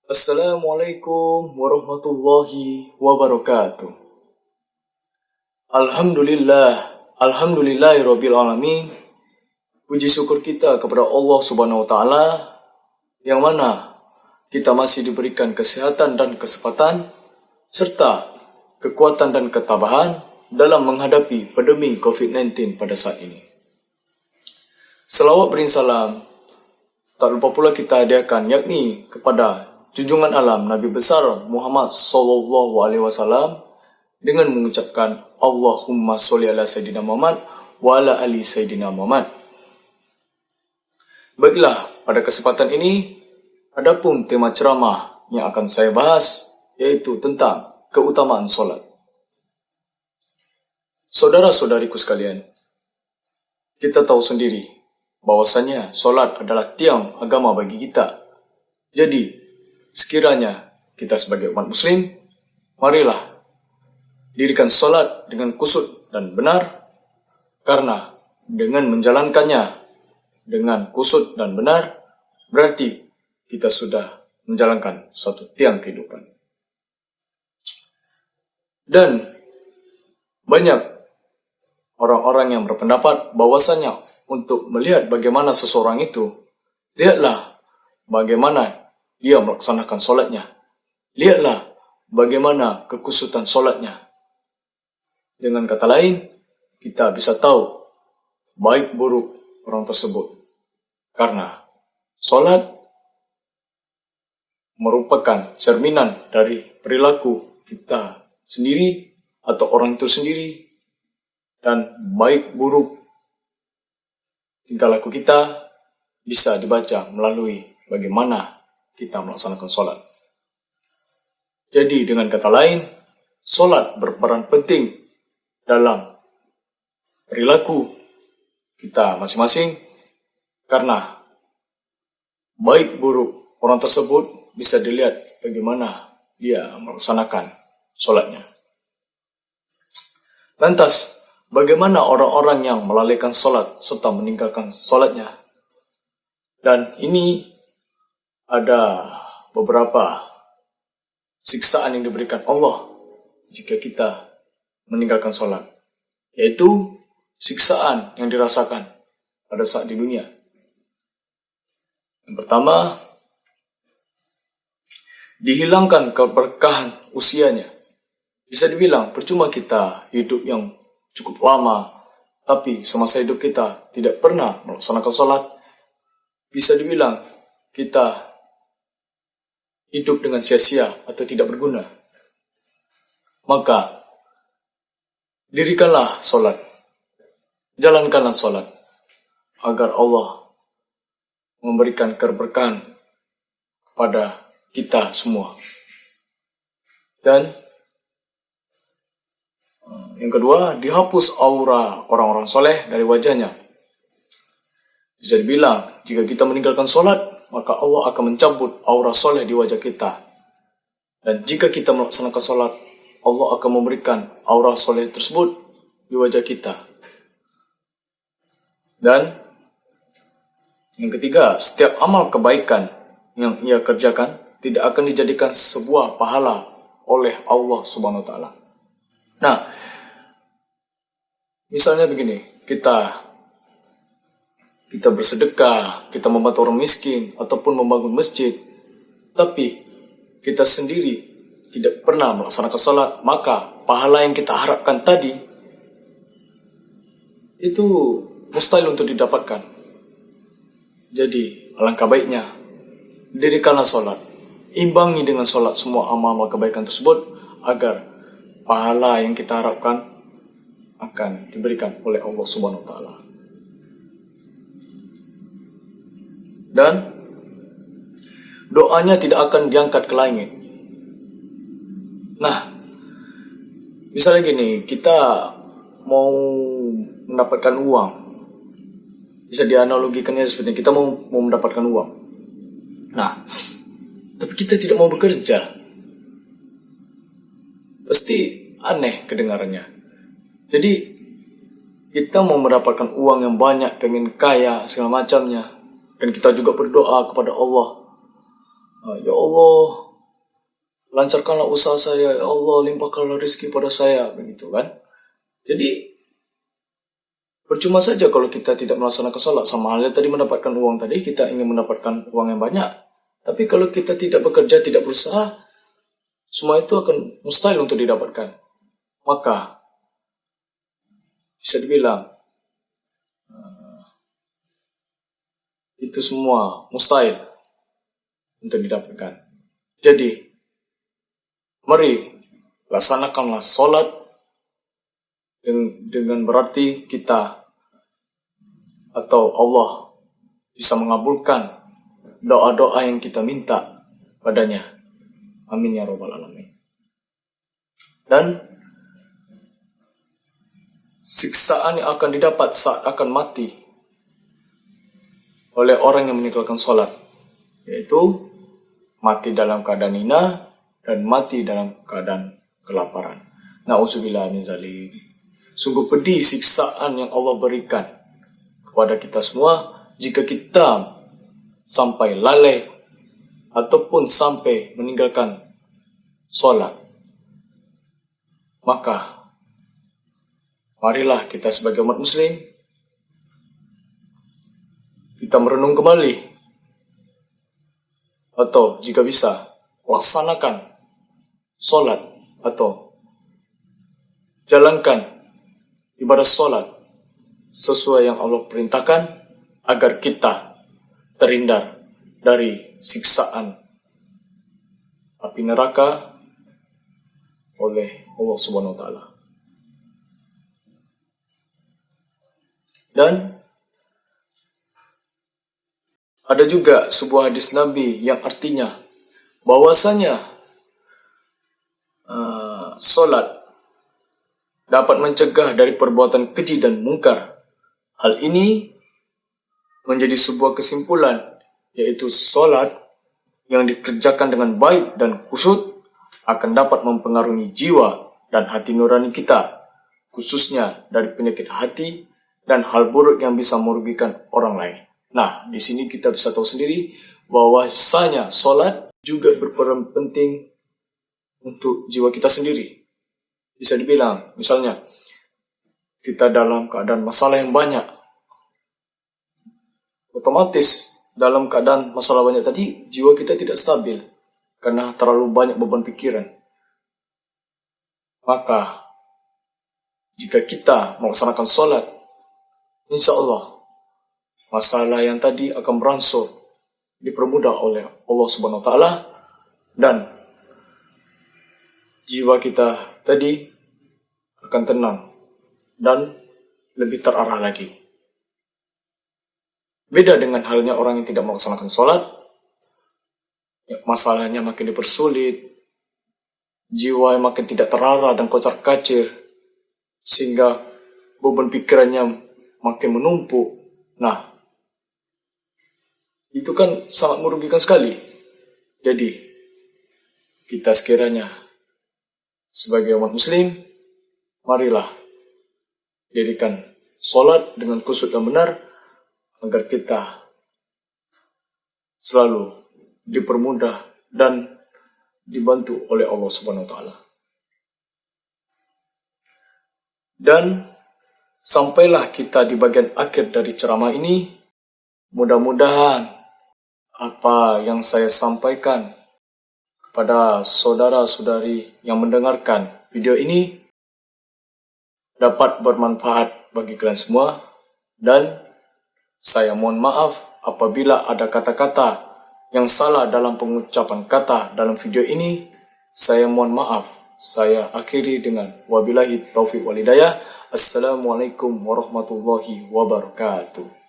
Assalamualaikum warahmatullahi wabarakatuh. Alhamdulillahirabbil alamin. Puji syukur kita kepada Allah Subhanahu wa taala yang mana kita masih diberikan kesehatan dan kesempatan serta kekuatan dan ketabahan dalam menghadapi pandemi COVID-19 pada saat ini. Selawat berinsalam tak lupa pula kita hadiahkan yakni kepada junjungan alam Nabi besar Muhammad SAW dengan mengucapkan Allahumma sholli ala Sayyidina Muhammad wa ala ali Sayyidina Muhammad. Baiklah, pada kesempatan ini adapun tema ceramah yang akan saya bahas yaitu tentang keutamaan solat. Saudara-saudariku sekalian, kita tahu sendiri bahwasanya solat adalah tiang agama bagi kita. Jadi, sekiranya kita sebagai umat muslim, marilah dirikan solat dengan kusud dan benar, karena dengan menjalankannya dengan kusud dan benar, berarti kita sudah menjalankan satu tiang kehidupan. Dan banyak orang-orang yang berpendapat bahwasanya untuk melihat bagaimana seseorang itu, lihatlah bagaimana dia melaksanakan solatnya. Lihatlah bagaimana kekusutan solatnya. Dengan kata lain, kita bisa tahu baik buruk orang tersebut. Karena solat merupakan cerminan dari perilaku kita sendiri atau orang itu sendiri, dan baik buruk tingkah laku kita bisa dibaca melalui bagaimana kita melaksanakan solat. Jadi dengan kata lain, solat berperan penting dalam perilaku kita masing-masing, karena baik buruk orang tersebut bisa dilihat bagaimana dia melaksanakan solatnya. Lantas, bagaimana orang-orang yang melalaikan solat serta meninggalkan solatnya? Dan ini ada beberapa siksaan yang diberikan Allah jika kita meninggalkan solat, yaitu siksaan yang dirasakan pada saat di dunia. Yang pertama, dihilangkan keberkahan usianya. Bisa dibilang percuma kita hidup yang cukup lama, tapi semasa hidup kita tidak pernah melaksanakan solat. Bisa dibilang kita hidup dengan sia-sia atau tidak berguna. Maka, dirikanlah solat. Jalankanlah solat agar Allah memberikan keberkahan kepada kita semua. Dan yang kedua, dihapus aura orang-orang soleh dari wajahnya. Bisa dibilang, jika kita meninggalkan solat, maka Allah akan mencabut aura soleh di wajah kita. Dan jika kita melaksanakan solat, Allah akan memberikan aura soleh tersebut di wajah kita. Dan yang ketiga, setiap amal kebaikan yang ia kerjakan tidak akan dijadikan sebuah pahala oleh Allah Subhanahu wa taala. Nah, misalnya begini, kita bersedekah, kita membantu orang miskin, ataupun membangun masjid, tapi kita sendiri tidak pernah melaksanakan salat, maka pahala yang kita harapkan tadi itu mustahil untuk didapatkan. Jadi, alangkah baiknya dirikanlah salat, imbangi dengan salat semua amal kebaikan tersebut agar pahala yang kita harapkan akan diberikan oleh Allah Subhanahu wa taala. Dan doanya tidak akan diangkat ke langit. Nah, misalnya gini, kita mau mendapatkan uang. Bisa dianalogikannya seperti kita mau mendapatkan uang. Nah, tapi kita tidak mau bekerja. Pasti aneh kedengarannya. Jadi, kita mau mendapatkan uang yang banyak, pengen kaya, segala macamnya. Dan kita juga berdoa kepada Allah Ya Allah, lancarkanlah usaha saya, ya Allah, limpahkanlah rezeki pada saya, begitu kan. Jadi percuma saja kalau kita tidak melaksanakan sholat. Sama halnya tadi mendapatkan uang tadi, kita ingin mendapatkan uang yang banyak. Tapi kalau kita tidak bekerja, tidak berusaha, semua itu akan mustahil untuk didapatkan. Maka bisa dibilang itu semua mustahil untuk didapatkan. Jadi mari laksanakanlah sholat dengan berarti kita atau Allah bisa mengabulkan doa-doa yang kita minta padanya. Amin ya rabbal alamin. Dan siksaan yang akan didapat saat akan mati oleh orang yang meninggalkan sholat, yaitu mati dalam keadaan hina dan mati dalam keadaan kelaparan. Na'udzubillah min dzalik. Sungguh pedih siksaan yang Allah berikan kepada kita semua jika kita sampai lalai ataupun sampai meninggalkan sholat. Maka marilah kita sebagai umat muslim kita merenung kembali, atau jika bisa laksanakan sholat atau jalankan ibadah sholat sesuai yang Allah perintahkan agar kita terhindar dari siksaan api neraka oleh Allah Subhanahu wa taala. Dan ada juga sebuah hadis Nabi yang artinya bahwasanya sholat dapat mencegah dari perbuatan keji dan mungkar. Hal ini menjadi sebuah kesimpulan, yaitu sholat yang dikerjakan dengan baik dan khusyuk akan dapat mempengaruhi jiwa dan hati nurani kita, khususnya dari penyakit hati dan hal buruk yang bisa merugikan orang lain. Nah, di sini kita bisa tahu sendiri bahwasanya sholat juga berperan penting untuk jiwa kita sendiri. Bisa dibilang, misalnya kita dalam keadaan masalah yang banyak, otomatis dalam keadaan masalah banyak tadi, jiwa kita tidak stabil karena terlalu banyak beban pikiran. Maka jika kita melaksanakan sholat, insya Allah masalah yang tadi akan berangsur dipermudah oleh Allah Subhanahu wa taala, dan jiwa kita tadi akan tenang dan lebih terarah lagi. Beda dengan halnya orang yang tidak melaksanakan sholat, masalahnya makin dipersulit, jiwa makin tidak terarah dan kocar-kacir, sehingga beban pikirannya makin menumpuk. Nah, itu kan sangat merugikan sekali. Jadi, kita sekiranya sebagai umat muslim, marilah dirikan sholat dengan khusyuk dan benar, agar kita selalu dipermudah dan dibantu oleh Allah Subhanahu wa taala. Dan sampailah kita di bagian akhir dari ceramah ini. Mudah-mudahan apa yang saya sampaikan kepada saudara-saudari yang mendengarkan video ini dapat bermanfaat bagi kalian semua, dan saya mohon maaf apabila ada kata-kata yang salah dalam pengucapan kata dalam video ini. Saya mohon maaf. Saya akhiri dengan wabillahi taufiq wal hidayah. Assalamualaikum warahmatullahi wabarakatuh.